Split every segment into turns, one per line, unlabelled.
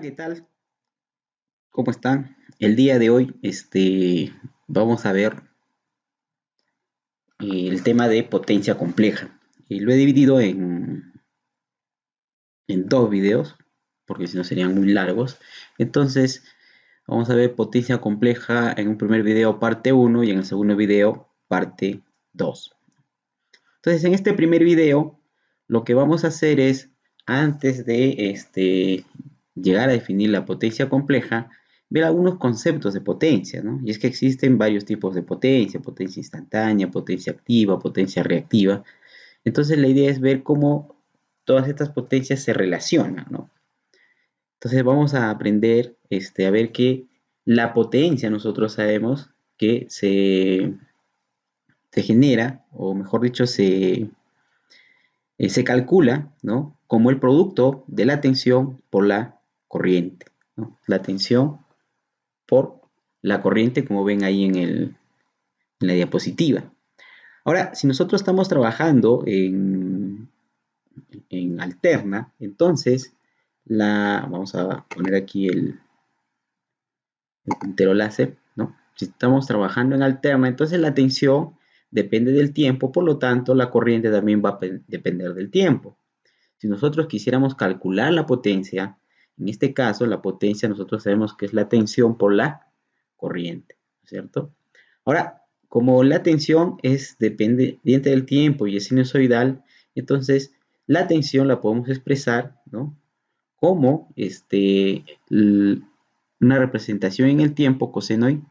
Hola, ¿qué tal? ¿Cómo están? El día de hoy, vamos a ver el tema de potencia compleja. Y lo he dividido en dos videos, porque si no serían muy largos. Entonces, vamos a ver potencia compleja en un primer video parte uno y en el segundo video parte 2. Entonces, en este primer video, lo que vamos a hacer es, antes de llegar a definir la potencia compleja, ver algunos conceptos de potencia, ¿no? Y es que existen varios tipos de potencia instantánea, potencia activa, potencia reactiva. Entonces, la idea es ver cómo todas estas potencias se relacionan, ¿no? Entonces, vamos a aprender a ver que la potencia, nosotros sabemos que se genera, o mejor dicho, se calcula, ¿no?, como el producto de la tensión por la corriente, ¿no? La tensión por la corriente, como ven ahí en la diapositiva. Ahora, si nosotros estamos trabajando en alterna, entonces vamos a poner aquí el puntero láser, ¿no? Si estamos trabajando en alterna, entonces la tensión depende del tiempo, por lo tanto la corriente también va a depender del tiempo. Si nosotros quisiéramos calcular la potencia, en este caso la potencia nosotros sabemos que es la tensión por la corriente, ¿cierto? Ahora, como la tensión es dependiente del tiempo y es sinusoidal, entonces la tensión la podemos expresar, ¿no?, como una representación en el tiempo cosenoidal,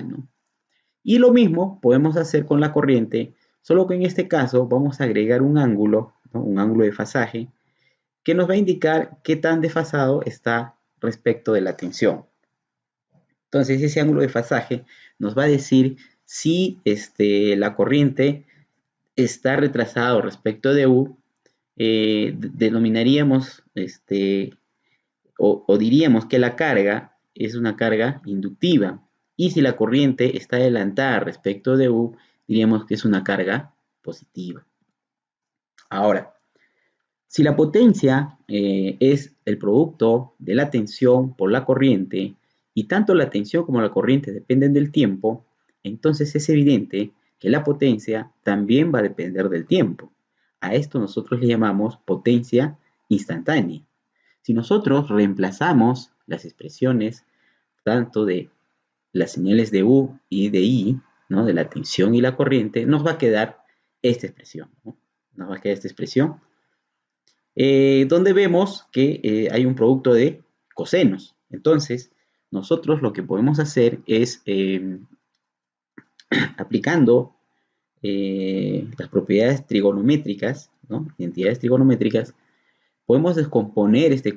¿no? Y lo mismo podemos hacer con la corriente, solo que en este caso vamos a agregar un ángulo, ¿no?, un ángulo de fasaje, que nos va a indicar qué tan desfasado está respecto de la tensión. Entonces, ese ángulo de fasaje nos va a decir si la corriente está retrasado respecto de U. Denominaríamos o diríamos que la carga es una carga inductiva. Y si la corriente está adelantada respecto de U, diríamos que es una carga positiva. Ahora, si la potencia es el producto de la tensión por la corriente, y tanto la tensión como la corriente dependen del tiempo, entonces es evidente que la potencia también va a depender del tiempo. A esto nosotros le llamamos potencia instantánea. Si nosotros reemplazamos las expresiones tanto de las señales de U y de I, ¿no?, de la tensión y la corriente, nos va a quedar esta expresión, ¿no? Nos va a quedar esta expresión donde vemos que hay un producto de cosenos. Entonces, nosotros lo que podemos hacer es, aplicando las propiedades trigonométricas, ¿no?, identidades trigonométricas, podemos descomponer este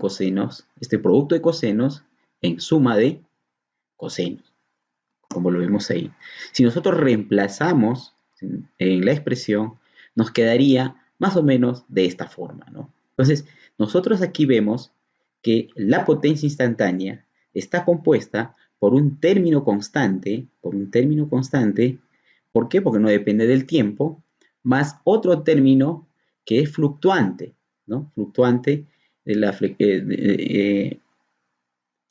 producto de cosenos, en suma de cosenos, como lo vemos ahí. Si nosotros reemplazamos en la expresión, nos quedaría más o menos de esta forma, ¿no? Entonces, nosotros aquí vemos que la potencia instantánea está compuesta por un término constante, ¿por qué? Porque no depende del tiempo, más otro término que es fluctuante, ¿no? Fluctuante,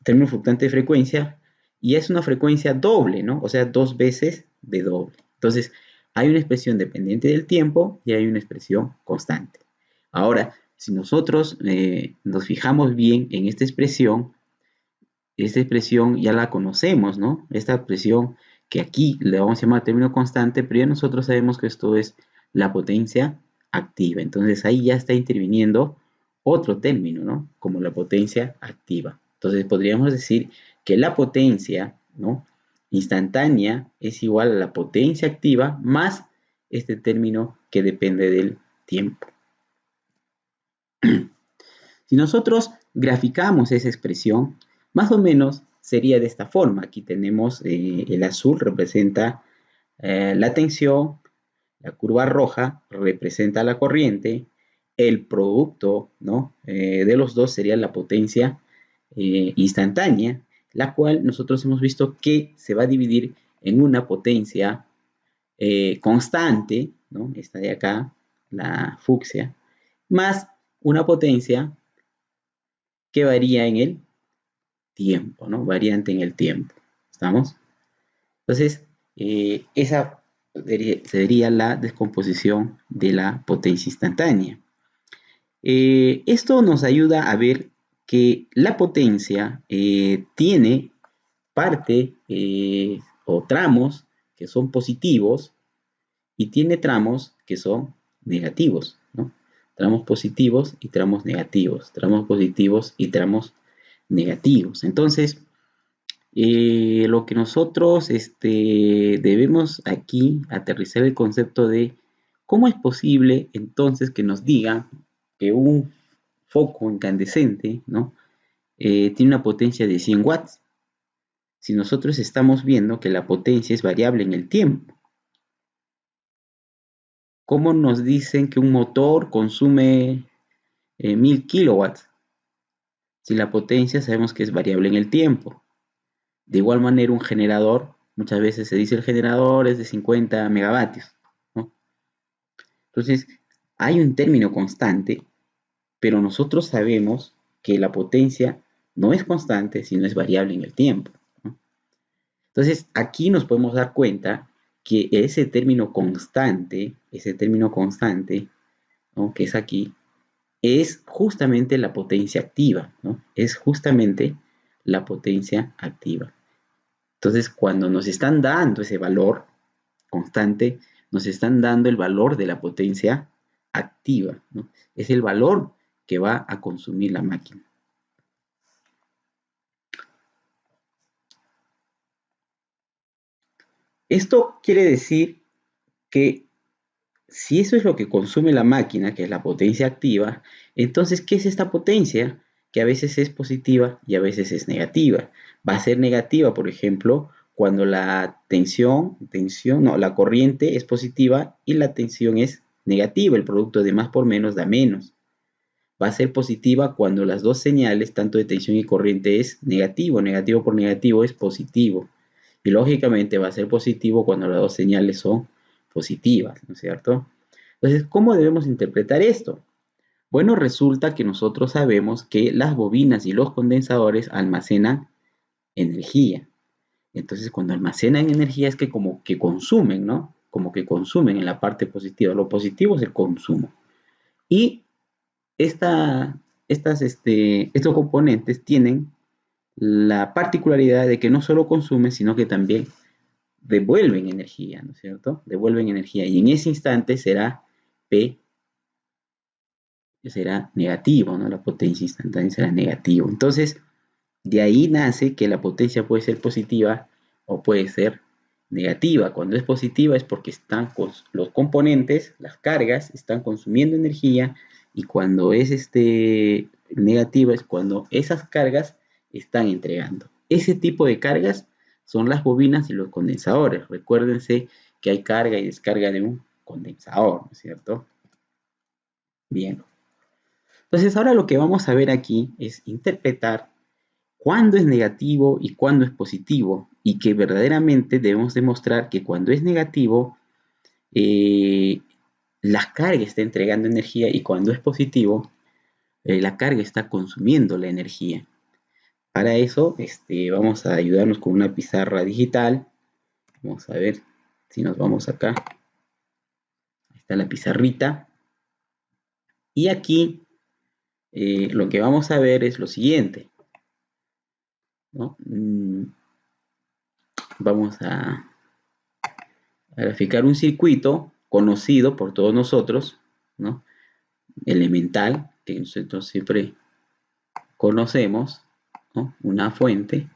término fluctuante de frecuencia, y es una frecuencia doble, ¿no? O sea, dos veces de doble. Entonces, hay una expresión dependiente del tiempo y hay una expresión constante. Ahora, si nosotros nos fijamos bien en esta expresión ya la conocemos, ¿no? Esta expresión que aquí le vamos a llamar término constante, pero ya nosotros sabemos que esto es la potencia activa. Entonces ahí ya está interviniendo otro término, ¿no?, como la potencia activa. Entonces podríamos decir que la potencia, ¿no?, instantánea es igual a la potencia activa más este término que depende del tiempo. Si nosotros graficamos esa expresión, más o menos sería de esta forma. Aquí tenemos el azul representa la tensión, la curva roja representa la corriente, el producto, ¿no?, de los dos sería la potencia instantánea, la cual nosotros hemos visto que se va a dividir en una potencia constante, ¿no?, esta de acá, la fucsia, más una potencia que varía en el tiempo, ¿no? Variante en el tiempo. ¿Estamos? Entonces, esa sería la descomposición de la potencia instantánea. Esto nos ayuda a ver que la potencia tiene parte o tramos que son positivos y tiene tramos que son negativos, ¿no? Tramos positivos y tramos negativos, tramos positivos y tramos negativos. Entonces, lo que nosotros debemos aquí aterrizar el concepto de cómo es posible entonces que nos diga que un foco incandescente, ¿no? Tiene una potencia de 100 watts. Si nosotros estamos viendo que la potencia es variable en el tiempo. ¿Cómo nos dicen que un motor consume 1000 kilowatts? Si la potencia sabemos que es variable en el tiempo. De igual manera, un generador, muchas veces se dice el generador es de 50 megavatios, ¿no? Entonces, hay un término constante, pero nosotros sabemos que la potencia no es constante, sino es variable en el tiempo, ¿no? Entonces, aquí nos podemos dar cuenta que ese término constante, ¿no? Que es aquí, es justamente la potencia activa, ¿no? Es justamente la potencia activa. Entonces, cuando nos están dando ese valor constante, nos están dando el valor de la potencia activa, ¿no? Es el valor que va a consumir la máquina. Esto quiere decir que si eso es lo que consume la máquina, que es la potencia activa, entonces, ¿qué es esta potencia? Que a veces es positiva y a veces es negativa. Va a ser negativa, por ejemplo, cuando la la corriente es positiva y la tensión es negativa. El producto de más por menos da menos. Va a ser positiva cuando las dos señales, tanto de tensión y corriente, es negativo. Negativo por negativo es positivo. Y lógicamente va a ser positivo cuando las dos señales son positivas, ¿no es cierto? Entonces, ¿cómo debemos interpretar esto? Bueno, resulta que nosotros sabemos que las bobinas y los condensadores almacenan energía. Entonces, cuando almacenan energía es que como que consumen, ¿no? Como que consumen en la parte positiva. Lo positivo es el consumo. Y estos componentes tienen la particularidad de que no solo consumen, sino que también devuelven energía, ¿no es cierto? Devuelven energía. Y en ese instante será P, será negativo, ¿no? La potencia instantánea será negativo. Entonces, de ahí nace que la potencia puede ser positiva o puede ser negativa. Cuando es positiva es porque están los componentes, las cargas, están consumiendo energía, y cuando es negativa es cuando esas cargas están entregando. Ese tipo de cargas son las bobinas y los condensadores. Recuérdense que hay carga y descarga de un condensador, ¿no es cierto? Bien. Entonces ahora lo que vamos a ver aquí es interpretar cuándo es negativo y cuándo es positivo, y que verdaderamente debemos demostrar que cuando es negativo, eh, la carga está entregando energía, y cuando es positivo, la carga está consumiendo la energía. Para eso vamos a ayudarnos con una pizarra digital. Vamos a ver si nos vamos acá. Ahí está la pizarrita. Y aquí lo que vamos a ver es lo siguiente, ¿no? Vamos a graficar un circuito conocido por todos nosotros, ¿no? Elemental, que nosotros siempre conocemos, ¿no? Una fuente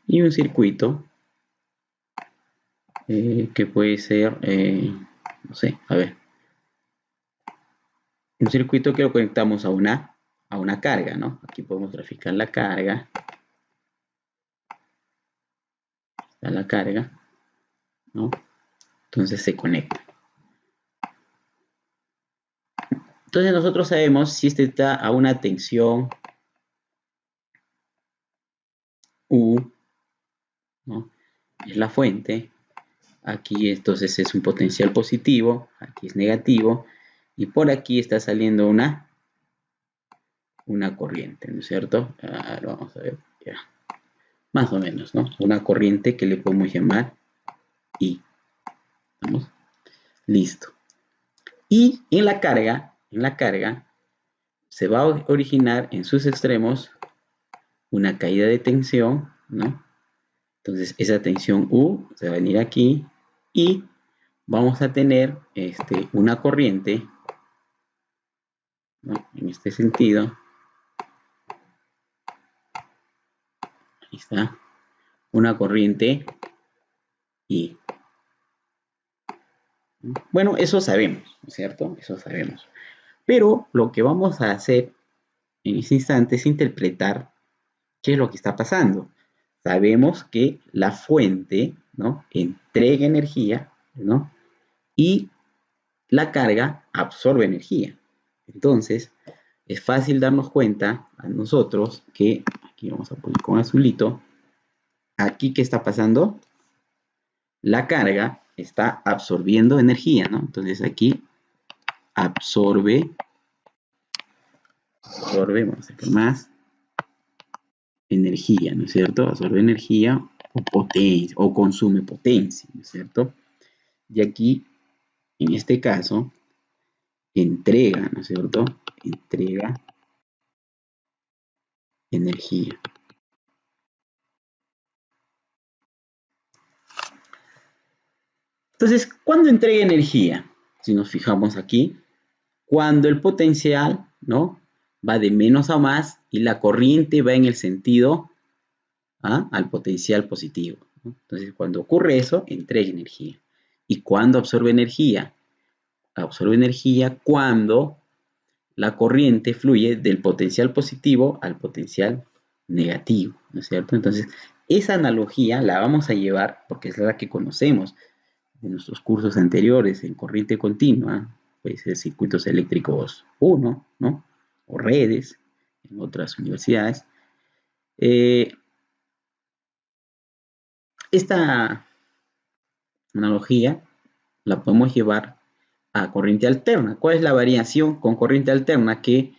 y un circuito que puede ser, no sé, a ver, un circuito que lo conectamos a una carga, ¿no? Aquí podemos graficar la carga, está la carga, ¿no? Entonces se conecta. Entonces nosotros sabemos si este está a una tensión U, ¿no? Es la fuente. Aquí entonces es un potencial positivo, aquí es negativo, y por aquí está saliendo una corriente, ¿no es cierto? Ahora vamos a ver. Ya, más o menos, ¿no? Una corriente que le podemos llamar I. ¿Vamos? Listo. Y en la carga, se va a originar en sus extremos una caída de tensión, ¿no? Entonces, esa tensión U se va a venir aquí y vamos a tener una corriente, ¿no? En este sentido. Ahí está. Una corriente I. Bueno, eso sabemos, ¿no es cierto? Eso sabemos. Pero lo que vamos a hacer en este instante es interpretar qué es lo que está pasando. Sabemos que la fuente, ¿no?, entrega energía, ¿no?, y la carga absorbe energía. Entonces, es fácil darnos cuenta a nosotros que, aquí vamos a poner con azulito, aquí ¿qué está pasando? La carga está absorbiendo energía, ¿no? Entonces aquí absorbe, vamos a hacer más, energía, ¿no es cierto? Absorbe energía o potencia, o consume potencia, ¿no es cierto? Y aquí, en este caso, entrega, ¿no es cierto? Entrega energía. Entonces, ¿cuándo entrega energía? Si nos fijamos aquí, cuando el potencial, ¿no?, va de menos a más y la corriente va en el sentido al potencial positivo, ¿no? Entonces, cuando ocurre eso, entrega energía. ¿Y cuándo absorbe energía? Absorbe energía cuando la corriente fluye del potencial positivo al potencial negativo, ¿no es cierto? Entonces, esa analogía la vamos a llevar, porque es la que conocemos de nuestros cursos anteriores en corriente continua, puede ser circuitos eléctricos 1, ¿no?, o redes en otras universidades. Esta analogía la podemos llevar a corriente alterna. ¿Cuál es la variación con corriente alterna? Que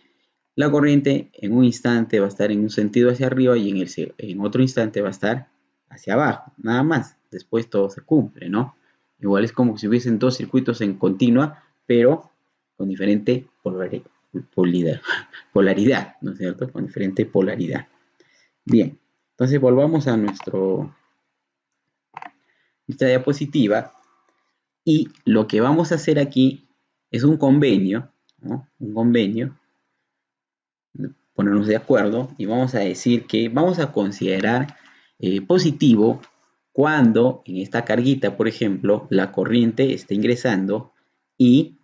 la corriente en un instante va a estar en un sentido hacia arriba y en otro instante va a estar hacia abajo, nada más. Después todo se cumple, ¿no? Igual es como si hubiesen dos circuitos en continua, pero con diferente polaridad, ¿no es cierto? Con diferente polaridad. Bien, entonces volvamos a nuestra diapositiva y lo que vamos a hacer aquí es un convenio, ¿no? Un convenio, ponernos de acuerdo y vamos a decir que vamos a considerar positivo cuando en esta carguita, por ejemplo, la corriente está ingresando y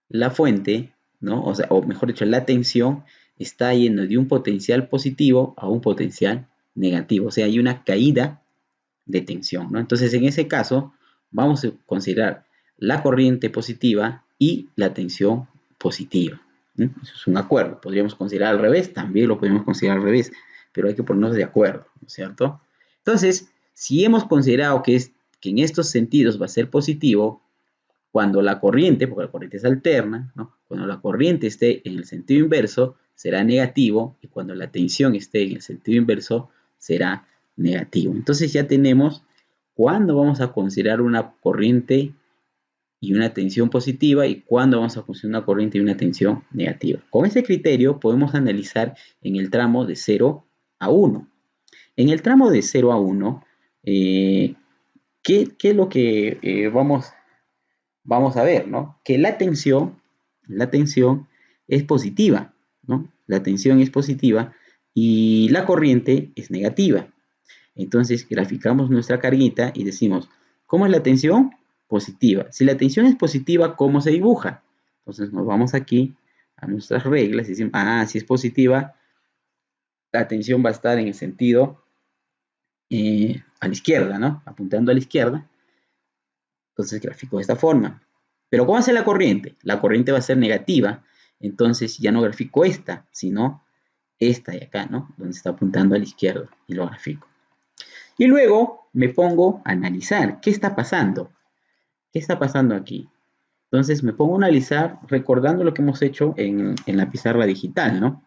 la fuente, ¿no?, o sea, o mejor dicho, la tensión está yendo de un potencial positivo a un potencial negativo, o sea, hay una caída de tensión, ¿no? Entonces, en ese caso, vamos a considerar la corriente positiva y la tensión positiva. ¿Sí? Eso es un acuerdo. Podríamos considerar al revés, también lo podemos considerar al revés, pero hay que ponernos de acuerdo, ¿no es cierto? Entonces, si hemos considerado que en estos sentidos va a ser positivo, cuando la corriente, porque la corriente es alterna, ¿no?, cuando la corriente esté en el sentido inverso, será negativo, y cuando la tensión esté en el sentido inverso, será negativo. Entonces ya tenemos cuándo vamos a considerar una corriente y una tensión positiva y cuándo vamos a considerar una corriente y una tensión negativa. Con ese criterio podemos analizar en el tramo de 0 a 1. En el tramo de 0 a 1, ¿qué es lo que vamos a ver, ¿no? Que la tensión es positiva, ¿no? La tensión es positiva y la corriente es negativa. Entonces graficamos nuestra carguita y decimos, ¿cómo es la tensión? Positiva. Si la tensión es positiva, ¿cómo se dibuja? Entonces nos vamos aquí a nuestras reglas y decimos, si es positiva, la tensión va a estar en el sentido a la izquierda, ¿no? Apuntando a la izquierda. Entonces grafico de esta forma. Pero ¿cómo hace la corriente? La corriente va a ser negativa, entonces ya no grafico esta, sino esta de acá, ¿no?, donde está apuntando a la izquierda, y lo grafico. Y luego me pongo a analizar, ¿qué está pasando? ¿Qué está pasando aquí? Entonces me pongo a analizar recordando lo que hemos hecho en la pizarra digital, ¿no?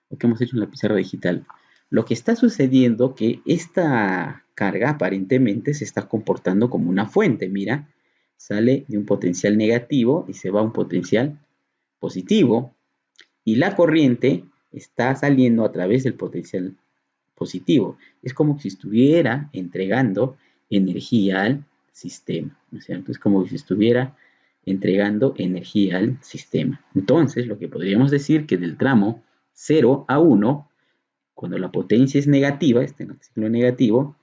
Lo que hemos hecho en la pizarra digital. lo que está sucediendo que esta carga aparentemente se está comportando como una fuente. Mira, sale de un potencial negativo y se va a un potencial positivo. Y la corriente está saliendo a través del potencial positivo. Es como si estuviera entregando energía al sistema, ¿no es cierto? Es como si estuviera entregando energía al sistema. Entonces, lo que podríamos decir que del tramo 0 a 1, cuando la potencia es negativa, este ciclo negativo,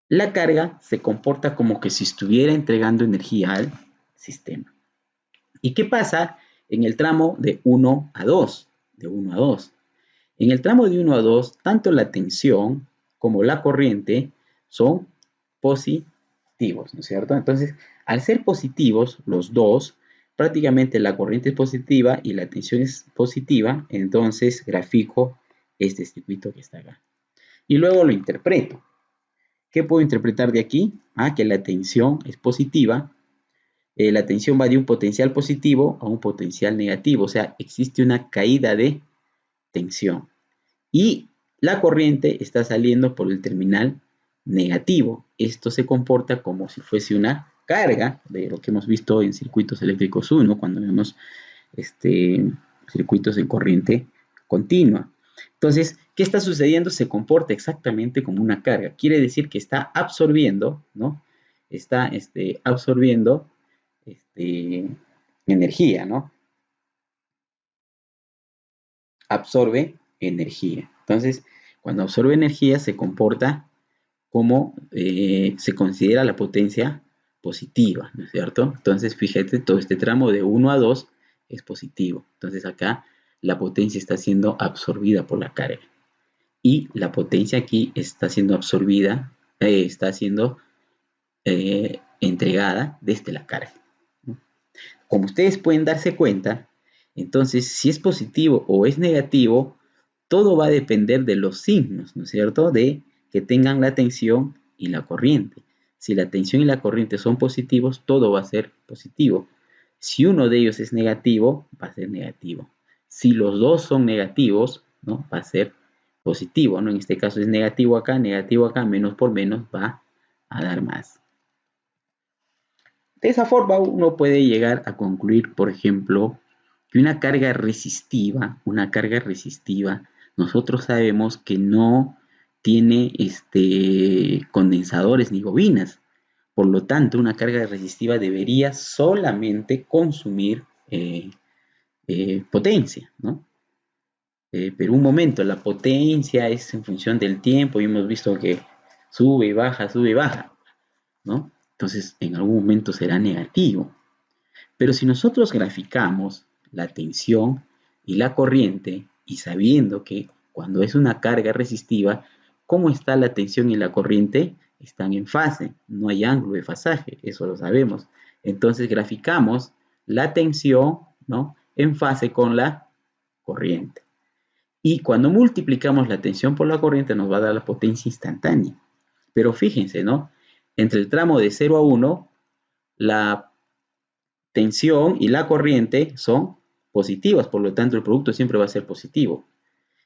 la carga se comporta como que si estuviera entregando energía al sistema. ¿Y qué pasa en el tramo de 1 a 2? De 1 a 2. En el tramo de 1 a 2, tanto la tensión como la corriente son positivos, ¿no es cierto? Entonces, al ser positivos, los dos, prácticamente la corriente es positiva y la tensión es positiva, entonces grafico este circuito que está acá. Y luego lo interpreto. ¿Qué puedo interpretar de aquí? Que la tensión es positiva. La tensión va de un potencial positivo a un potencial negativo, o sea, existe una caída de tensión. Y la corriente está saliendo por el terminal negativo. Esto se comporta como si fuese una carga de lo que hemos visto en circuitos eléctricos 1, cuando vemos circuitos en corriente continua. Entonces, ¿qué está sucediendo? Se comporta exactamente como una carga. Quiere decir que está absorbiendo, ¿no? Está absorbiendo energía, ¿no? Absorbe energía. Entonces, cuando absorbe energía se comporta como se considera la potencia positiva, ¿no es cierto? Entonces, fíjate, todo este tramo de 1 a 2 es positivo. Entonces, acá la potencia está siendo absorbida por la carga. Y la potencia aquí está siendo absorbida, está siendo entregada desde la carga. Como ustedes pueden darse cuenta, entonces, si es positivo o es negativo, todo va a depender de los signos, ¿no es cierto? De que tengan la tensión y la corriente. Si la tensión y la corriente son positivos, todo va a ser positivo. Si uno de ellos es negativo, va a ser negativo. Si los dos son negativos, ¿no? Va a ser positivo, ¿no? En este caso es negativo acá, menos por menos va a dar más. De esa forma uno puede llegar a concluir, por ejemplo, que una carga resistiva, nosotros sabemos que no tiene condensadores ni bobinas. Por lo tanto, una carga resistiva debería solamente consumir potencia, ¿no? Pero un momento, la potencia es en función del tiempo y hemos visto que sube y baja, ¿no? Entonces, en algún momento será negativo. Pero si nosotros graficamos la tensión y la corriente, y sabiendo que cuando es una carga resistiva, ¿cómo está la tensión y la corriente? Están en fase, no hay ángulo de fasaje, eso lo sabemos. Entonces graficamos la tensión, ¿no?, en fase con la corriente. Y cuando multiplicamos la tensión por la corriente nos va a dar la potencia instantánea. Pero fíjense, ¿no? Entre el tramo de 0 a 1, la tensión y la corriente son positivas, por lo tanto el producto siempre va a ser positivo.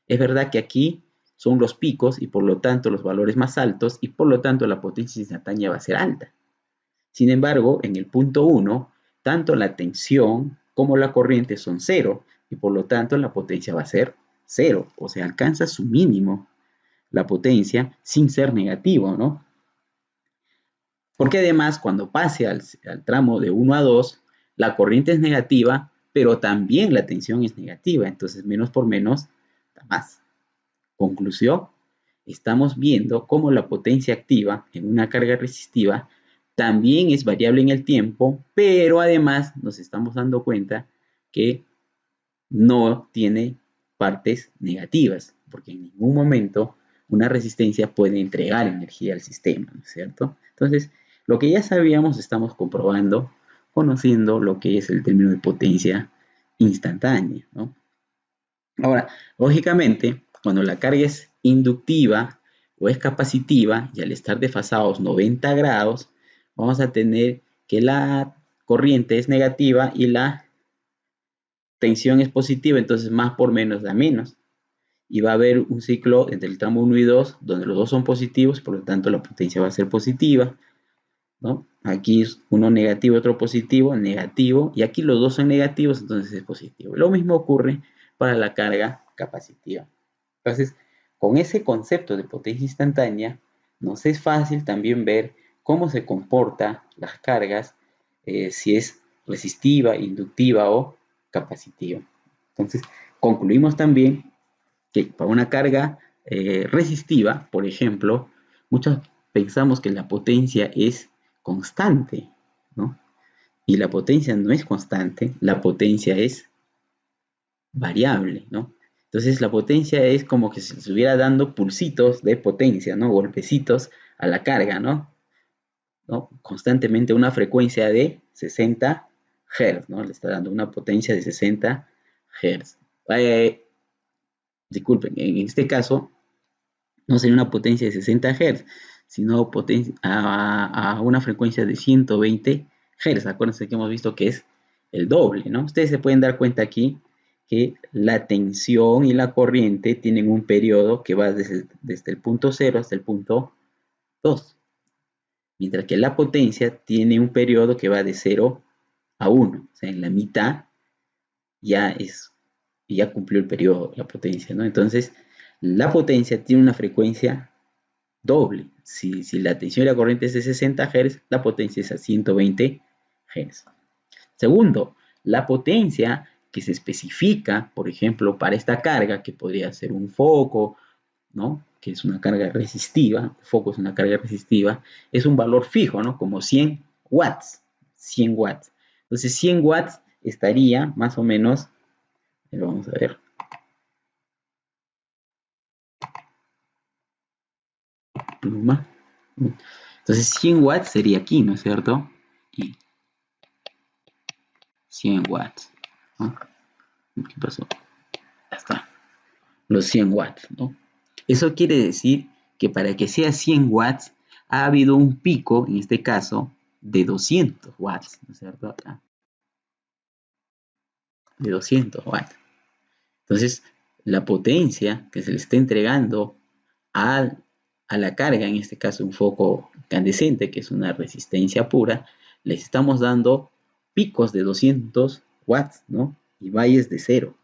Es verdad que aquí son los picos y por lo tanto los valores más altos y por lo tanto la potencia instantánea va a ser alta. Sin embargo, en el punto 1, tanto la tensión como la corriente son 0 y por lo tanto la potencia va a ser 0, o sea, alcanza su mínimo la potencia sin ser negativo, ¿no? Porque además cuando pase al tramo de 1 a 2, la corriente es negativa, pero también la tensión es negativa, entonces menos por menos da más. Conclusión, estamos viendo cómo la potencia activa en una carga resistiva también es variable en el tiempo, pero además nos estamos dando cuenta que no tiene partes negativas, porque en ningún momento una resistencia puede entregar energía al sistema, ¿no es cierto? Entonces, lo que ya sabíamos estamos comprobando, conociendo lo que es el término de potencia instantánea, ¿no? Ahora, lógicamente, cuando la carga es inductiva o es capacitiva, y al estar desfasados 90 grados, vamos a tener que la corriente es negativa y la tensión es positiva, entonces más por menos da menos. y va a haber un ciclo entre el tramo 1 y 2 donde los dos son positivos, por lo tanto la potencia va a ser positiva, ¿no? Aquí es uno negativo, otro positivo, negativo, y aquí los dos son negativos, entonces es positivo. Lo mismo ocurre para la carga capacitiva. Entonces, con ese concepto de potencia instantánea, nos es fácil también ver cómo se comportan las cargas, si es resistiva, inductiva o capacitiva. Entonces, concluimos también que para una carga resistiva, por ejemplo, muchos pensamos que la potencia es constante, ¿no? Y la potencia no es constante, la potencia es variable, ¿no? Entonces la potencia es como que se estuviera dando pulsitos de potencia, ¿no? Golpecitos a la carga, ¿no? Constantemente una frecuencia de 60 Hz, ¿no? Le está dando una potencia de 60 Hz. Disculpen, en este caso no sería una potencia de 60 Hz, sino a una frecuencia de 120 Hz. Acuérdense que hemos visto que es el doble, ¿no? Ustedes se pueden dar cuenta aquí que la tensión y la corriente tienen un periodo que va desde el punto 0 hasta el punto 2, mientras que la potencia tiene un periodo que va de 0 a 1, o sea, en la mitad ya cumplió el periodo, la potencia, ¿no? Entonces, la potencia tiene una frecuencia doble. Si la tensión y la corriente es de 60 Hz, la potencia es a 120 Hz. Segundo, la potencia que se especifica, por ejemplo, para esta carga, que podría ser un foco, ¿no? Que es una carga resistiva, un foco es una carga resistiva, es un valor fijo, ¿no? Como 100 watts. 100 watts. Entonces, 100 watts estaría más o menos, vamos a ver, pluma. Entonces 100 watts sería aquí, ¿no es cierto? Y 100 watts, ¿no? ¿Qué pasó? Ya está. Los 100 watts, ¿no? Eso quiere decir que para que sea 100 watts ha habido un pico, en este caso, de 200 watts, ¿no es cierto? Acá. De 200 watts. Entonces, la potencia que se le está entregando a la carga, en este caso un foco incandescente, que es una resistencia pura, les estamos dando picos de 200 watts, ¿no? Y valles de 0. O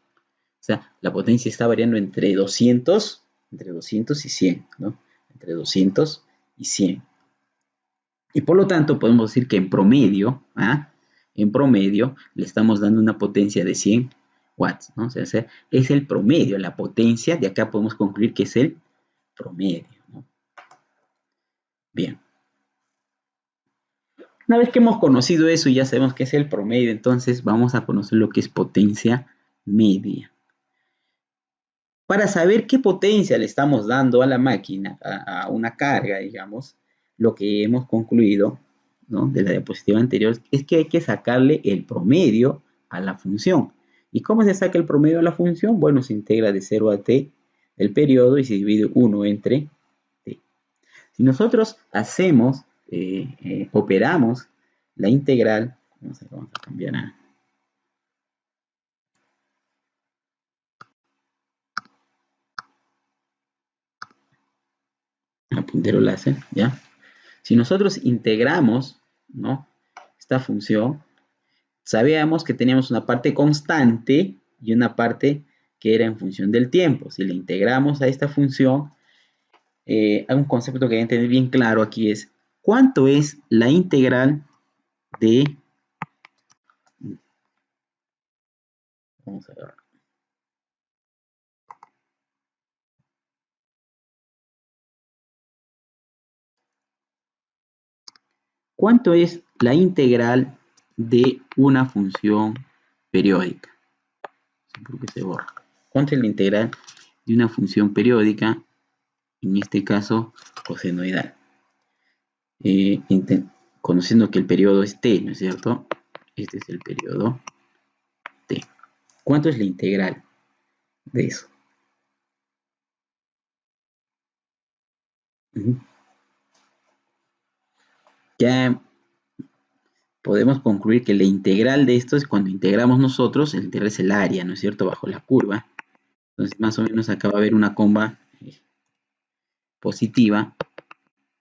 sea, la potencia está variando entre 200 y 100, ¿no? Entre 200 y 100. Y por lo tanto podemos decir que en promedio le estamos dando una potencia de 100 watts, ¿no? O sea, es el promedio, la potencia, de acá podemos concluir que es el promedio, ¿no? Bien. Una vez que hemos conocido eso y ya sabemos qué es el promedio, entonces vamos a conocer lo que es potencia media. Para saber qué potencia le estamos dando a la máquina, a una carga, digamos, lo que hemos concluido, ¿no?, de la diapositiva anterior, es que hay que sacarle el promedio a la función. ¿Y cómo se saca el promedio a la función? Bueno, se integra de 0 a t el periodo y se divide 1 entre t. Si nosotros operamos la integral, vamos a cambiar a puntero láser, ¿ya? Si nosotros integramos, ¿no?, esta función, sabíamos que teníamos una parte constante y una parte que era en función del tiempo. Si le integramos a esta función, hay un concepto que hay que tener bien claro aquí, es ¿cuánto es la integral de... Vamos a ver. ¿Cuánto es la integral de una función periódica? ¿Por qué se borra? ¿Cuánto es la integral de una función periódica? En este caso, cosenoidal. Conociendo que el periodo es t, ¿no es cierto? Este es el periodo t. ¿Cuánto es la integral de eso? Ya podemos concluir que la integral de esto es cuando integramos nosotros, el integral es el área, ¿no es cierto?, bajo la curva. Entonces, más o menos acá va a haber una comba positiva,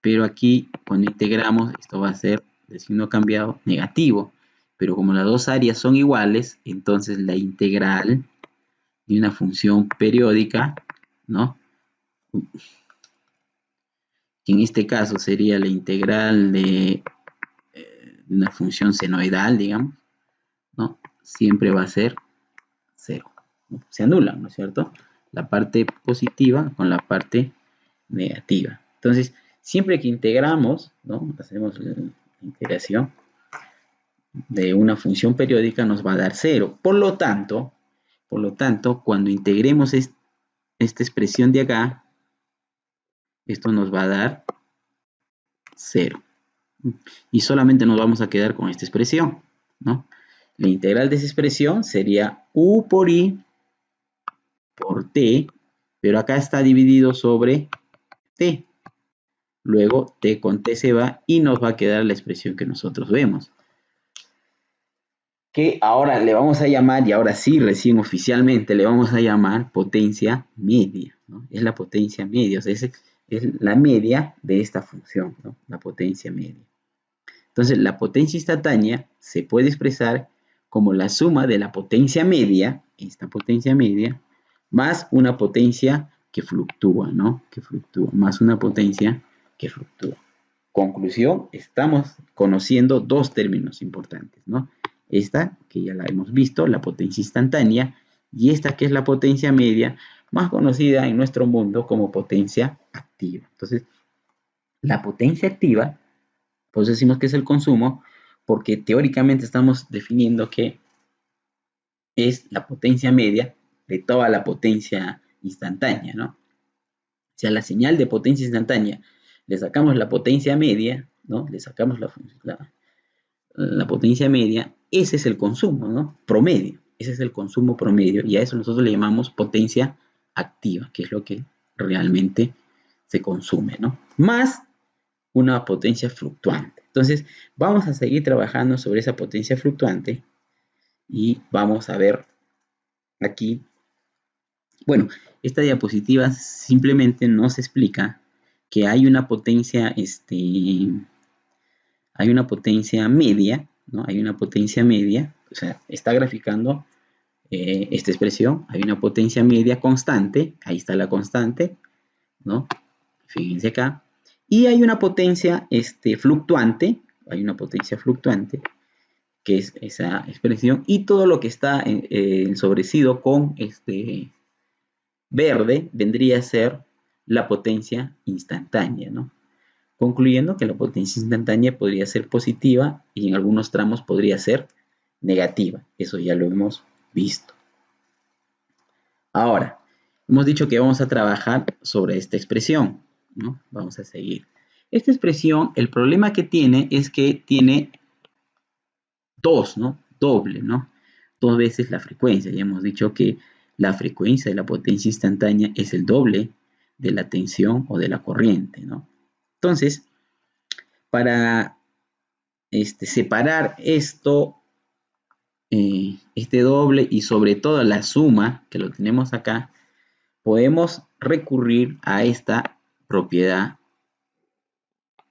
pero aquí cuando integramos esto va a ser de signo cambiado negativo, pero como las dos áreas son iguales, entonces la integral de una función periódica, ¿no? Que en este caso sería la integral de una función senoidal, digamos, ¿no? Siempre va a ser 0, ¿no? Se anulan, ¿no es cierto? La parte positiva con la parte negativa. Entonces, siempre que integramos, ¿no? Hacemos la integración de una función periódica, nos va a dar 0. Por lo tanto, cuando integremos esta expresión de acá, esto nos va a dar 0. Y solamente nos vamos a quedar con esta expresión, ¿no? La integral de esa expresión sería u por i por t, pero acá está dividido sobre t. Luego t con t se va y nos va a quedar la expresión que nosotros vemos. Que ahora le vamos a llamar, y ahora sí, recién oficialmente, le vamos a llamar potencia media, ¿no? Es la potencia media, o sea, es la media de esta función, ¿no? La potencia media. Entonces, la potencia instantánea se puede expresar como la suma de la potencia media, esta potencia media, más una potencia que fluctúa, ¿no? Que fluctúa, más una potencia que fluctúa. Conclusión, estamos conociendo dos términos importantes, ¿no? Esta, que ya la hemos visto, la potencia instantánea, y esta que es la potencia media, más conocida en nuestro mundo como potencia activa. Entonces, la potencia activa, pues decimos que es el consumo, porque teóricamente estamos definiendo que es la potencia media de toda la potencia instantánea, ¿no? Si a la señal de potencia instantánea le sacamos la potencia media, ¿no? Le sacamos la potencia media, ese es el consumo, ¿no? Promedio, ese es el consumo promedio, y a eso nosotros le llamamos potencia activa, que es lo que realmente se consume, ¿no? Más una potencia fluctuante. Entonces, vamos a seguir trabajando sobre esa potencia fluctuante y vamos a ver aquí. Bueno, esta diapositiva simplemente nos explica que hay una potencia, hay una potencia media, ¿no? Hay una potencia media, o sea, está graficando esta expresión, hay una potencia media constante, ahí está la constante, ¿no? Fíjense acá. Y hay una potencia fluctuante, hay una potencia fluctuante, que es esa expresión, y todo lo que está ensobrecido con verde vendría a ser la potencia instantánea, ¿no? Concluyendo que la potencia instantánea podría ser positiva y en algunos tramos podría ser negativa. Eso ya lo hemos visto. Ahora, hemos dicho que vamos a trabajar sobre esta expresión, ¿no? Vamos a seguir. Esta expresión, el problema que tiene es que tiene dos, ¿no? Doble, ¿no? Dos veces la frecuencia. Ya hemos dicho que la frecuencia de la potencia instantánea es el doble de la tensión o de la corriente, ¿no? Entonces, para separar esto, este doble y sobre todo la suma, que lo tenemos acá, podemos recurrir a esta propiedad,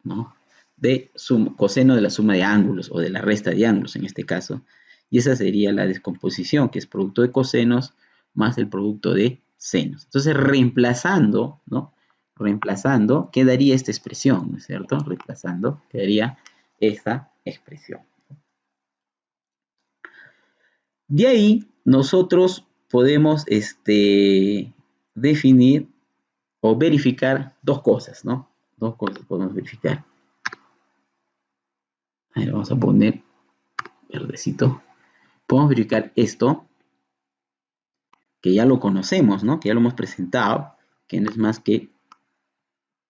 ¿no? De coseno de la suma de ángulos o de la resta de ángulos en este caso. Y esa sería la descomposición, que es producto de cosenos más el producto de senos. Entonces, reemplazando, ¿no? Reemplazando, quedaría esta expresión, ¿no es cierto? Reemplazando, quedaría esta expresión. De ahí, nosotros podemos definir o verificar dos cosas, ¿no? Dos cosas podemos verificar. Ahí vamos a poner verdecito. Podemos verificar esto, que ya lo conocemos, ¿no? Que ya lo hemos presentado, que no es más que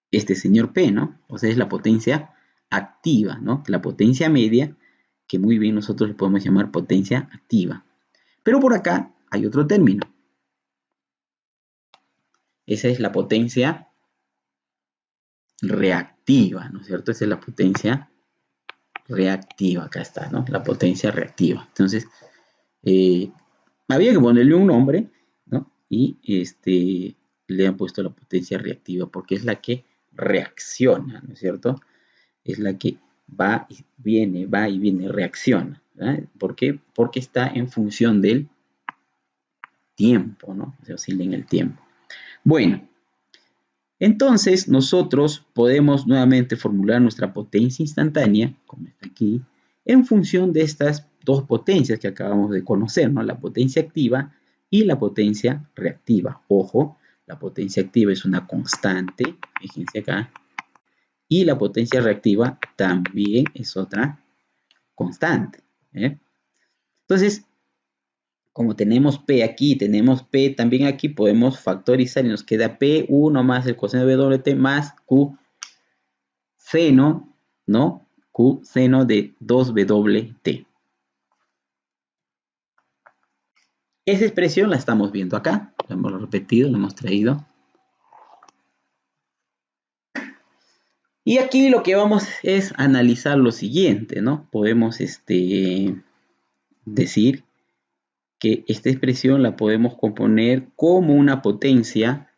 este señor P, ¿no? O sea, es la potencia activa, ¿no? La potencia media, que muy bien nosotros le podemos llamar potencia activa. Pero por acá hay otro término. Esa es la potencia reactiva, ¿no es cierto? Esa es la potencia reactiva, acá está, ¿no? La potencia reactiva. Entonces, había que ponerle un nombre, ¿no? y le han puesto la potencia reactiva porque es la que reacciona, ¿no es cierto? Es la que va y viene, reacciona. ¿Verdad? ¿Por qué? Porque está en función del tiempo, ¿no? Se oscila en el tiempo. Bueno, entonces nosotros podemos nuevamente formular nuestra potencia instantánea, como está aquí, en función de estas dos potencias que acabamos de conocer, ¿no? La potencia activa y la potencia reactiva. Ojo, la potencia activa es una constante, fíjense acá, y la potencia reactiva también es otra constante. ¿Eh? Entonces, como tenemos P aquí, tenemos P también aquí, podemos factorizar y nos queda P1 más el coseno de WT más Q seno, ¿no? Q seno de 2WT. Esa expresión la estamos viendo acá, la hemos repetido, la hemos traído. Y aquí lo que vamos es analizar lo siguiente, ¿no? Podemos decir que esta expresión la podemos componer como una potencia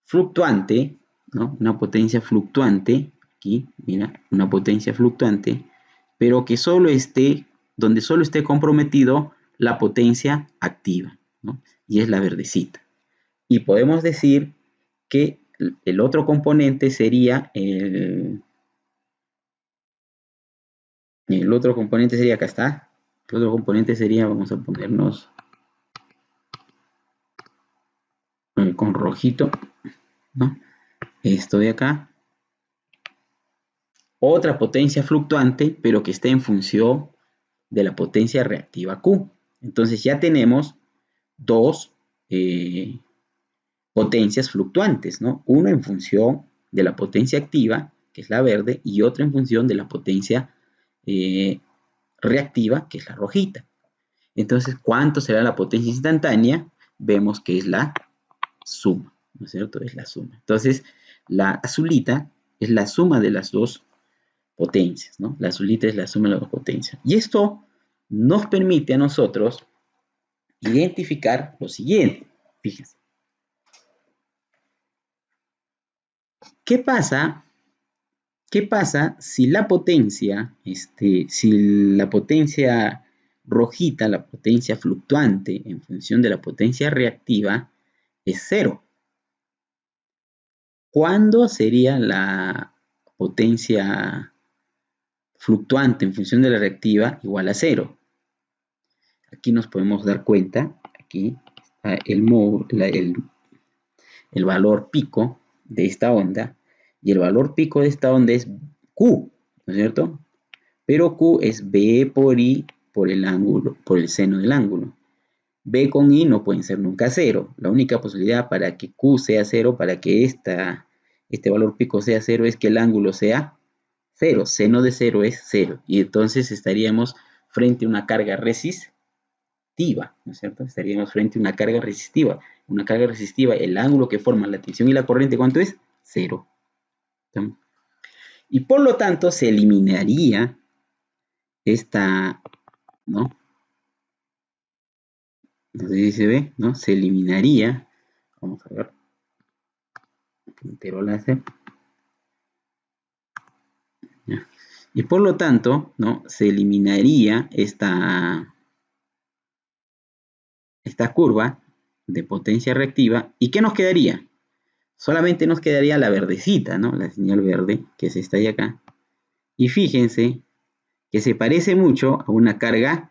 fluctuante, ¿no? Una potencia fluctuante, aquí, mira, una potencia fluctuante, pero que solo esté, donde solo esté comprometido la potencia activa, ¿no? Y es la verdecita. Y podemos decir que el otro componente sería el otro componente sería, acá está, el otro componente sería, vamos a ponernos con rojito, ¿no? Esto de acá, otra potencia fluctuante, pero que esté en función de la potencia reactiva Q. Entonces ya tenemos dos potencias fluctuantes, ¿no? Uno en función de la potencia activa, que es la verde, y otra en función de la potencia reactiva, que es la rojita. Entonces, ¿cuánto será la potencia instantánea? Vemos que es la suma, ¿no es cierto? Es la suma. Entonces, la azulita es la suma de las dos potencias, ¿no? La azulita es la suma de las dos potencias. Y esto nos permite a nosotros identificar lo siguiente. Fíjense. ¿Qué pasa? ¿Qué pasa si la potencia, si la potencia rojita, la potencia fluctuante en función de la potencia reactiva es cero? ¿Cuándo sería la potencia fluctuante en función de la reactiva igual a cero? Aquí nos podemos dar cuenta, aquí está el valor pico de esta onda, y el valor pico de esta onda es Q, ¿no es cierto? Pero Q es B por I por el ángulo, por el seno del ángulo. B con I no pueden ser nunca cero. La única posibilidad para que Q sea cero, para que este valor pico sea cero, es que el ángulo sea cero. Seno de cero es cero. Y entonces estaríamos frente a una carga resistiva, ¿no es cierto? Estaríamos frente a una carga resistiva. Una carga resistiva, el ángulo que forman la tensión y la corriente, ¿cuánto es? Cero. Y por lo tanto se eliminaría esta, ¿no? No sé si se ve, ¿no? Se eliminaría, vamos a ver, puntero láser, ¿ya? Y por lo tanto, ¿no? Se eliminaría esta curva de potencia reactiva. ¿Y qué nos quedaría? Solamente nos quedaría la verdecita, ¿no? La señal verde, que es esta de acá. Y fíjense que se parece mucho a una carga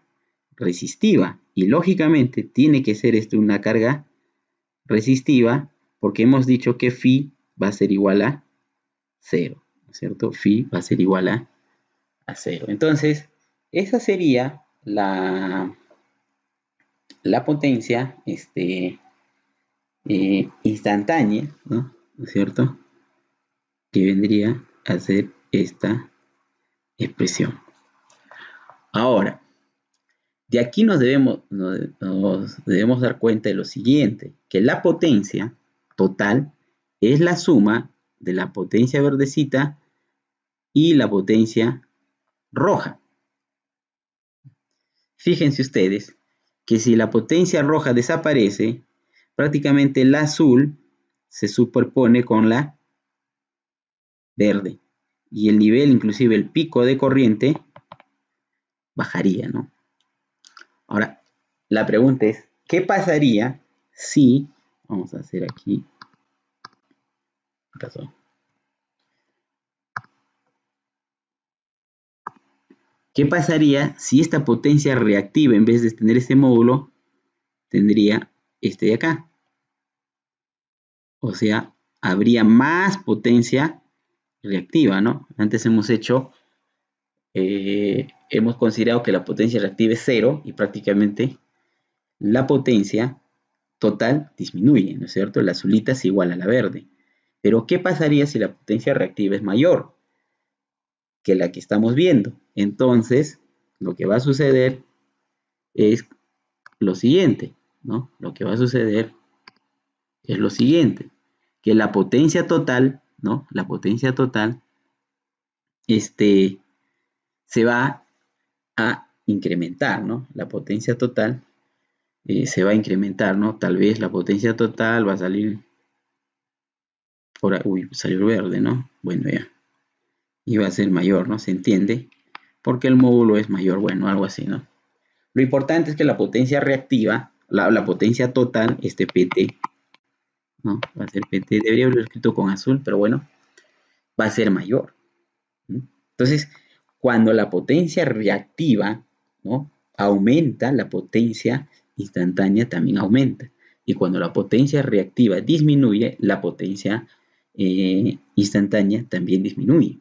resistiva. Y lógicamente tiene que ser esto una carga resistiva porque hemos dicho que phi va a ser igual a 0, ¿no es cierto? Phi va a ser igual a 0. Entonces, esa sería la potencia instantánea, ¿no? ¿No es cierto? Que vendría a ser esta expresión. Ahora, de aquí nos debemos dar cuenta de lo siguiente, que la potencia total es la suma de la potencia verdecita y la potencia roja. Fíjense ustedes que si la potencia roja desaparece, prácticamente el azul se superpone con la verde. Y el nivel, inclusive el pico de corriente, bajaría, ¿no? Ahora, la pregunta es, ¿qué pasaría si, vamos a hacer aquí, ¿qué pasó? ¿Qué pasaría si esta potencia reactiva, en vez de tener este módulo, tendría este de acá? O sea, habría más potencia reactiva, ¿no? Antes hemos considerado que la potencia reactiva es cero y prácticamente la potencia total disminuye, ¿no es cierto? La azulita es igual a la verde. Pero, ¿qué pasaría si la potencia reactiva es mayor que la que estamos viendo? Entonces, lo que va a suceder es lo siguiente, ¿no? Lo que va a suceder es lo siguiente, que la potencia total, ¿no? La potencia total, se va a incrementar, ¿no? La potencia total se va a incrementar, ¿no? Tal vez la potencia total va a salir por ahí, uy, salió verde, ¿no? Bueno, ya. Y va a ser mayor, ¿no? ¿Se entiende? Porque el módulo es mayor, bueno, algo así, ¿no? Lo importante es que la potencia reactiva, la potencia total, PT, ¿no? Va a ser PT, debería haberlo escrito con azul, pero bueno, va a ser mayor. ¿No? Entonces, cuando la potencia reactiva, ¿no? Aumenta, la potencia instantánea también aumenta. Y cuando la potencia reactiva disminuye, la potencia instantánea también disminuye.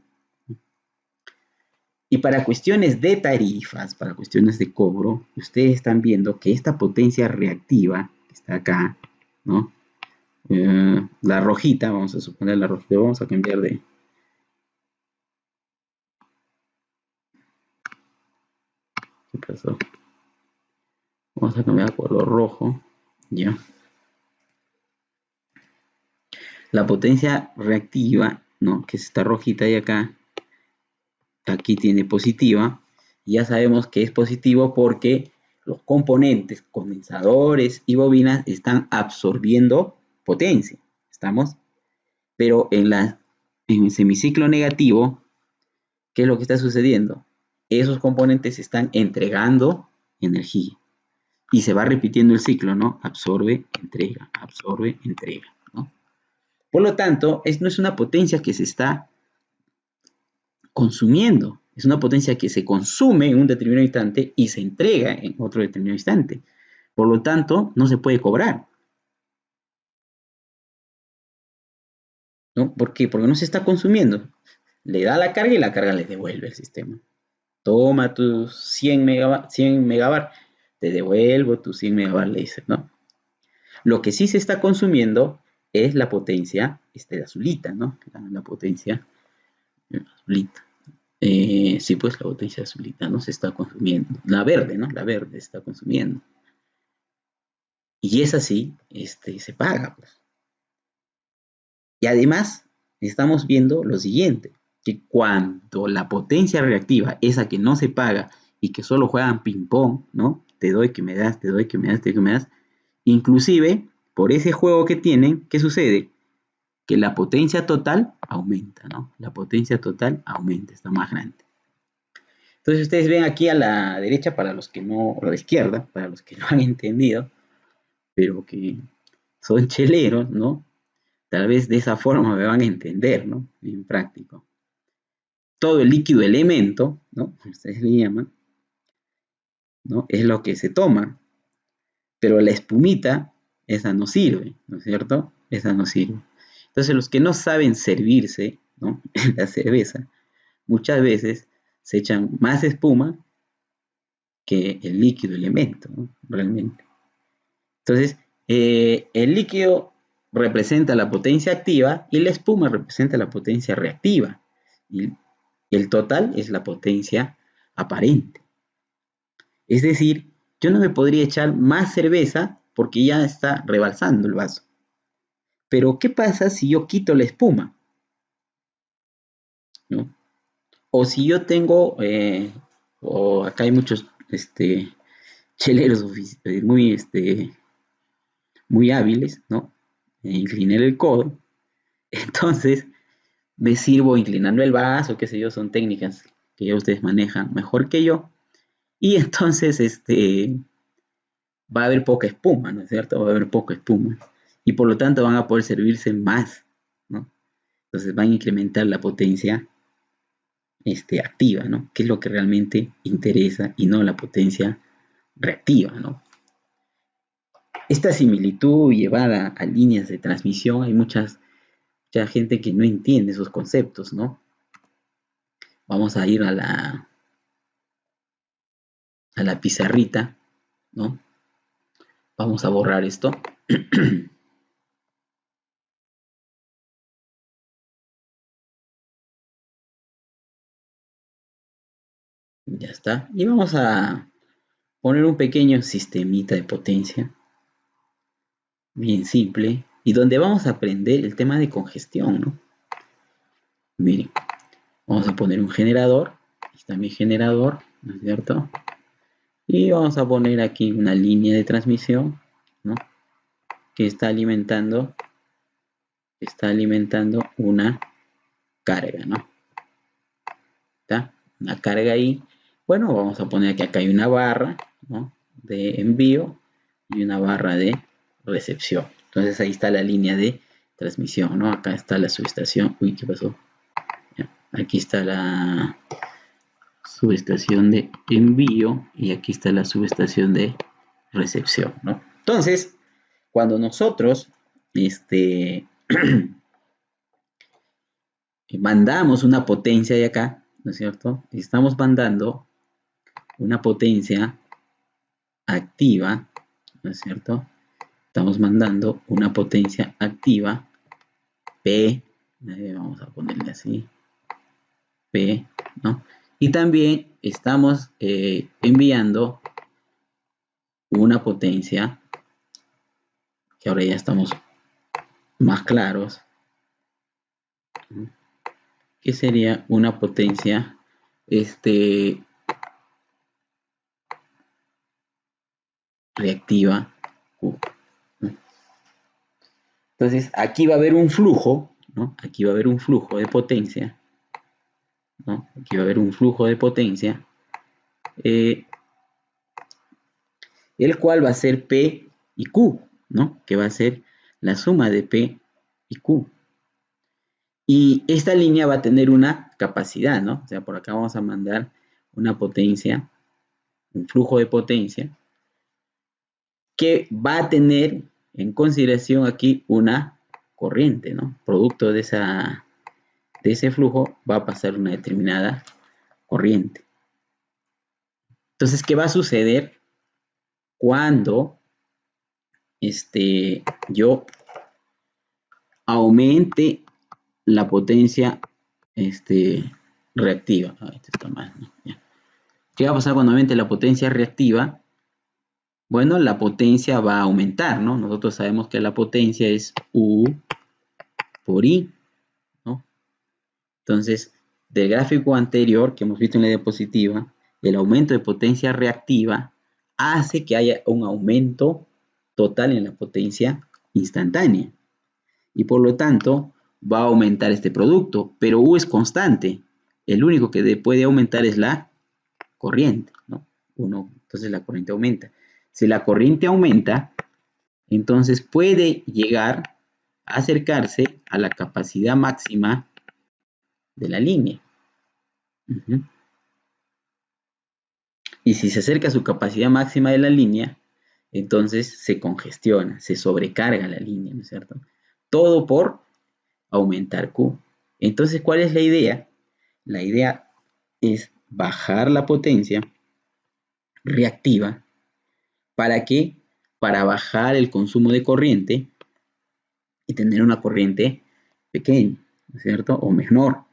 Y para cuestiones de tarifas, para cuestiones de cobro, ustedes están viendo que esta potencia reactiva, que está acá, ¿no? La rojita, vamos a suponer la rojita, vamos a cambiar de... ¿Qué pasó? Vamos a cambiar a color rojo, ¿ya? La potencia reactiva, ¿no? Que es esta rojita de acá, aquí tiene positiva. Y ya sabemos que es positivo porque los componentes, condensadores y bobinas están absorbiendo potencia. ¿Estamos? Pero en el semiciclo negativo, ¿qué es lo que está sucediendo? Esos componentes están entregando energía. Y se va repitiendo el ciclo, ¿no? Absorbe, entrega, ¿no? Por lo tanto, no es una potencia que se está consumiendo, es una potencia que se consume en un determinado instante y se entrega en otro determinado instante. Por lo tanto, no se puede cobrar. ¿No? ¿Por qué? Porque no se está consumiendo. Le da la carga y la carga le devuelve el sistema. Toma tus 100 megabar, te devuelvo tus 100 megabar, le dice, ¿no? Lo que sí se está consumiendo es la potencia de azulita, ¿no? La potencia azulita. Sí, pues la potencia azulita no se está consumiendo. La verde, ¿no? La verde se está consumiendo. Y es así, se paga, pues. Y además, estamos viendo lo siguiente, que cuando la potencia reactiva, esa que no se paga y que solo juegan ping-pong, ¿no? Te doy que me das, te doy que me das, te doy que me das. Inclusive, por ese juego que tienen, ¿qué sucede? Que la potencia total aumenta, ¿no? La potencia total aumenta, está más grande. Entonces ustedes ven aquí a la derecha, para los que no, o a la izquierda, para los que no han entendido, pero que son cheleros, ¿no? Tal vez de esa forma me van a entender, ¿no? En práctico. Todo el líquido elemento, ¿no? Ustedes le llaman, ¿no? Es lo que se toma, pero la espumita, esa no sirve, ¿no es cierto? Esa no sirve. Entonces los que no saben servirse, ¿no? La cerveza, muchas veces se echan más espuma que el líquido elemento, ¿no? Realmente. Entonces, el líquido representa la potencia activa y la espuma representa la potencia reactiva. Y el total es la potencia aparente. Es decir, yo no me podría echar más cerveza porque ya está rebalsando el vaso. Pero, ¿qué pasa si yo quito la espuma? ¿No? O si yo tengo, o acá hay muchos cheleros muy muy hábiles, ¿no? Inclinar el codo. Entonces, me sirvo inclinando el vaso, qué sé yo, son técnicas que ya ustedes manejan mejor que yo. Y entonces, va a haber poca espuma, ¿no es cierto? Va a haber poca espuma. Y por lo tanto van a poder servirse más, ¿no? Entonces van a incrementar la potencia activa, ¿no? Que es lo que realmente interesa y no la potencia reactiva, ¿no? Esta similitud llevada a líneas de transmisión, hay mucha gente que no entiende esos conceptos, ¿no? Vamos a ir a la pizarrita, ¿no? Vamos a borrar esto. Ya está. Y vamos a poner un pequeño sistemita de potencia, bien simple, y donde vamos a aprender el tema de congestión, ¿no? Miren, vamos a poner un generador. Aquí está mi generador, ¿no es cierto? Y vamos a poner aquí una línea de transmisión, ¿no? Que está alimentando una carga, ¿no? ¿Está? Una carga ahí. Bueno, vamos a poner que acá hay una barra, ¿no? De envío y una barra de recepción. Entonces ahí está la línea de transmisión, ¿no? Acá está la subestación. Uy, ¿qué pasó? Aquí está la subestación de envío y aquí está la subestación de recepción, ¿no? Entonces, cuando nosotros mandamos una potencia de acá, ¿no es cierto? Estamos mandando una potencia activa, ¿no es cierto? Estamos mandando una potencia activa P, vamos a ponerle así, P, ¿no? Y también estamos enviando una potencia, que ahora ya estamos más claros, ¿no? Que sería una potencia reactiva Q, ¿no? Entonces, aquí va a haber un flujo, ¿no? Aquí va a haber un flujo de potencia, ¿no? Aquí va a haber un flujo de potencia, eh, el cual va a ser P y Q, ¿no? Que va a ser la suma de P y Q. Y esta línea va a tener una capacidad, ¿no? O sea, por acá vamos a mandar una potencia, un flujo de potencia, que va a tener en consideración aquí una corriente, ¿no? Producto de ese flujo va a pasar una determinada corriente. Entonces, ¿qué va a suceder cuando yo aumente la potencia reactiva? Esto está mal, ¿no? Ya. ¿Qué va a pasar cuando aumente la potencia reactiva? Bueno, la potencia va a aumentar, ¿no? Nosotros sabemos que la potencia es U por I, ¿no? Entonces, del gráfico anterior que hemos visto en la diapositiva, el aumento de potencia reactiva hace que haya un aumento total en la potencia instantánea. Y por lo tanto, va a aumentar este producto, pero U es constante. El único que puede aumentar es la corriente, ¿no? Entonces la corriente aumenta. Si la corriente aumenta, entonces puede llegar a acercarse a la capacidad máxima de la línea. Y si se acerca a su capacidad máxima de la línea, entonces se congestiona, se sobrecarga la línea, ¿no es cierto? Todo por aumentar Q. Entonces, ¿cuál es la idea? La idea es bajar la potencia reactiva. ¿Para qué? Para bajar el consumo de corriente y tener una corriente pequeña, ¿no es cierto? O menor.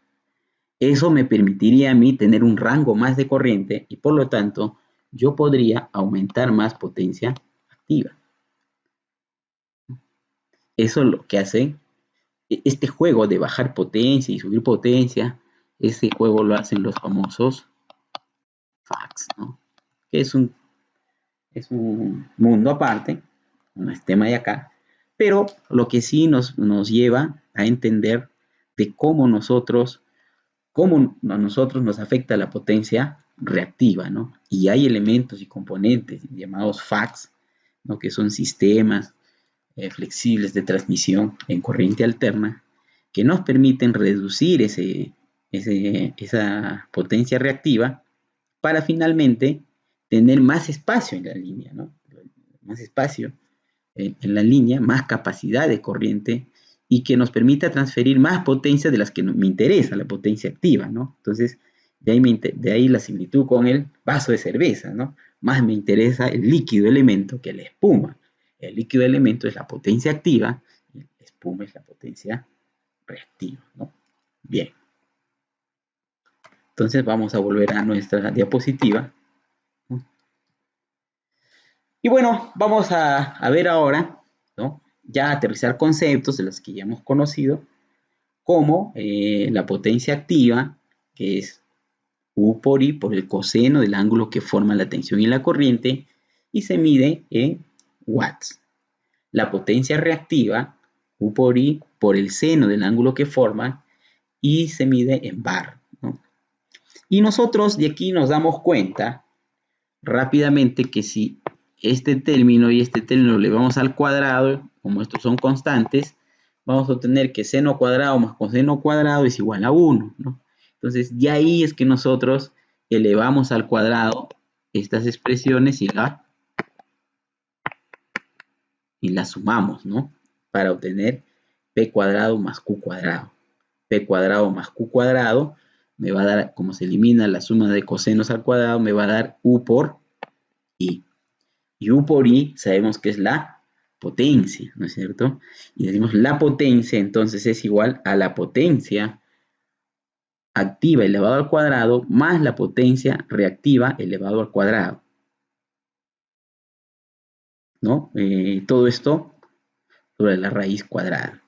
Eso me permitiría a mí tener un rango más de corriente y por lo tanto yo podría aumentar más potencia activa. Eso es lo que hace este juego de bajar potencia y subir potencia. Ese juego lo hacen los famosos FACS, ¿no? Que es un mundo aparte, no es tema de acá, pero lo que sí nos lleva a entender de cómo a nosotros nos afecta la potencia reactiva, ¿no? Y hay elementos y componentes llamados FACS, ¿no? Que son sistemas flexibles de transmisión en corriente alterna, que nos permiten reducir esa potencia reactiva para finalmente tener más espacio en la línea, ¿no? Más espacio en la línea, más capacidad de corriente y que nos permita transferir más potencia de las que me interesa, la potencia activa, ¿no? Entonces, de ahí la similitud con el vaso de cerveza, ¿no? Más me interesa el líquido elemento que la espuma. El líquido elemento es la potencia activa y la espuma es la potencia reactiva, ¿no? Bien. Entonces vamos a volver a nuestra diapositiva. Y bueno, vamos a ver ahora, ¿no? Ya aterrizar conceptos de los que ya hemos conocido, como la potencia activa, que es U por I por el coseno del ángulo que forma la tensión y la corriente, y se mide en watts. La potencia reactiva, U por I por el seno del ángulo que forma, y se mide en bar, ¿no? Y nosotros de aquí nos damos cuenta rápidamente que si este término y este término le vamos al cuadrado, como estos son constantes, vamos a obtener que seno cuadrado más coseno cuadrado es igual a 1, ¿no? Entonces, de ahí es que nosotros elevamos al cuadrado estas expresiones y las sumamos, ¿no? Para obtener p cuadrado más q cuadrado. P cuadrado más q cuadrado me va a dar, como se elimina la suma de cosenos al cuadrado, me va a dar u por i. Y U por I sabemos que es la potencia, ¿no es cierto? Y decimos la potencia, entonces es igual a la potencia activa elevado al cuadrado más la potencia reactiva elevado al cuadrado, ¿no? Todo esto sobre la raíz cuadrada.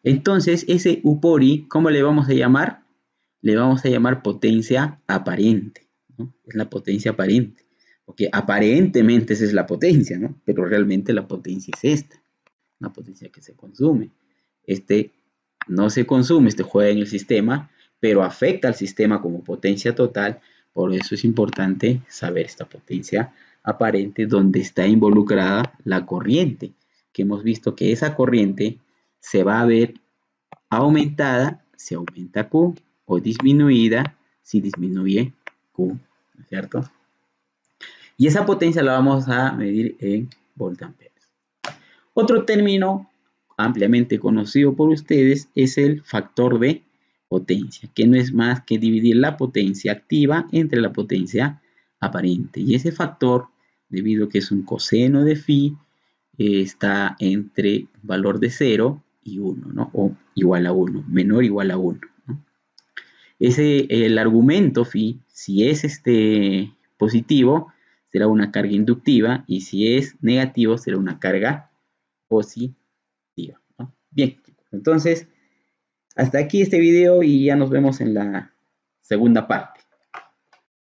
Entonces, ese U por I, ¿cómo le vamos a llamar? Le vamos a llamar potencia aparente, ¿no? Es la potencia aparente. Porque aparentemente esa es la potencia, ¿no? Pero realmente la potencia es esta, la potencia que se consume. Este no se consume, este juega en el sistema, pero afecta al sistema como potencia total. Por eso es importante saber esta potencia aparente donde está involucrada la corriente, que hemos visto que esa corriente se va a ver aumentada si aumenta Q o disminuida si disminuye Q, ¿no es cierto? Y esa potencia la vamos a medir en voltamperes. Otro término ampliamente conocido por ustedes es el factor de potencia, que no es más que dividir la potencia activa entre la potencia aparente. Y ese factor, debido a que es un coseno de phi, está entre valor de 0 y 1, ¿no? O igual a 1, menor o igual a 1, ¿no? El argumento phi, si es positivo, será una carga inductiva, y si es negativo, será una carga positiva, ¿no? Bien, entonces, hasta aquí este video y ya nos vemos en la segunda parte.